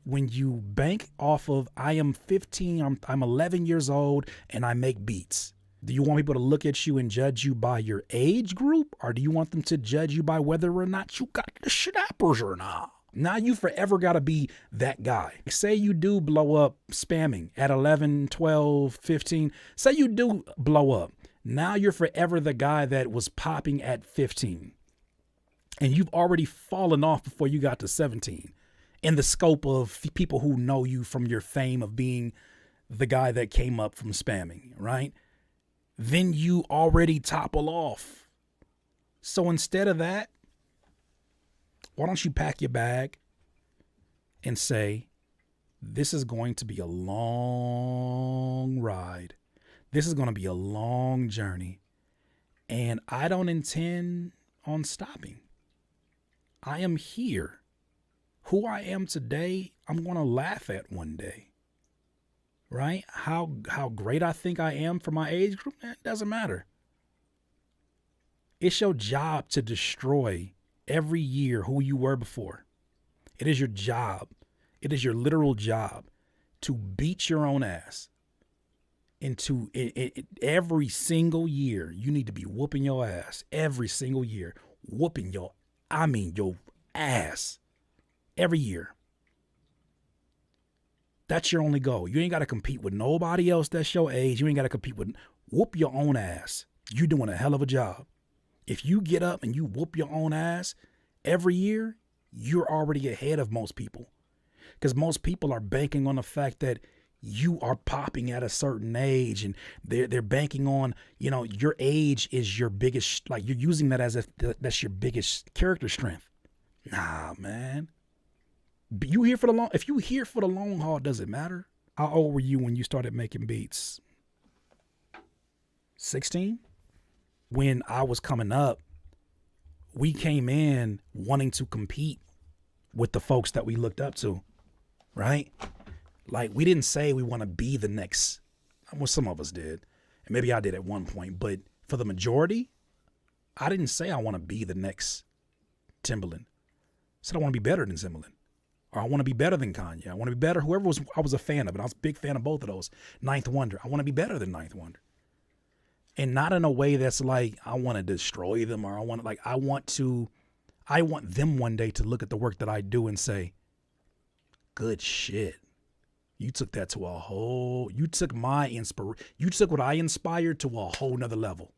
when you bank off of I am 15, I'm 11 years old and I make beats? Do you want people to look at you and judge you by your age group, or do you want them to judge you by whether or not you got the snappers or not? Now you forever got to be that guy. Say you do blow up spamming at 11, 12, 15. Say you do blow up. Now you're forever the guy that was popping at 15. And you've already fallen off before you got to 17 in the scope of people who know you from your fame of being the guy that came up from spamming, right? Then you already topple off. So instead of that, why don't you pack your bag and say, this is going to be a long ride. This is going to be a long journey. And I don't intend on stopping. I am here. Who I am today, I'm going to laugh at one day. Right? How great I think I am for my age group, it doesn't matter. It's your job to destroy every year who you were before. It is your job. It is your literal job to beat your own ass. And every single year, you need to be whooping your ass. Every single year, whooping your ass. Every year. That's your only goal. You ain't got to compete with nobody else that's your age. You ain't got to compete with, whoop your own ass. You doing a hell of a job. If you get up and you whoop your own ass every year, you're already ahead of most people. Because most people are banking on the fact that you are popping at a certain age, and they're banking on, your age is your biggest, like you're using that as if that's your biggest character strength. Nah, man. If you here for the long haul, does it matter? How old were you when you started making beats? 16? When I was coming up, we came in wanting to compete with the folks that we looked up to, right? Like, we didn't say we want to be the next. Well, some of us did, and maybe I did at one point, but for the majority, I didn't say I want to be the next Timbaland. I said I want to be better than Timbaland. Or I want to be better than Kanye. I want to be better. Whoever I was a fan of, and I was a big fan of both of those. Ninth Wonder. I want to be better than Ninth Wonder. And not in a way that's like, I want to destroy them, or I want them one day to look at the work that I do and say, good shit. You took that to you took what I inspired to a whole nother level.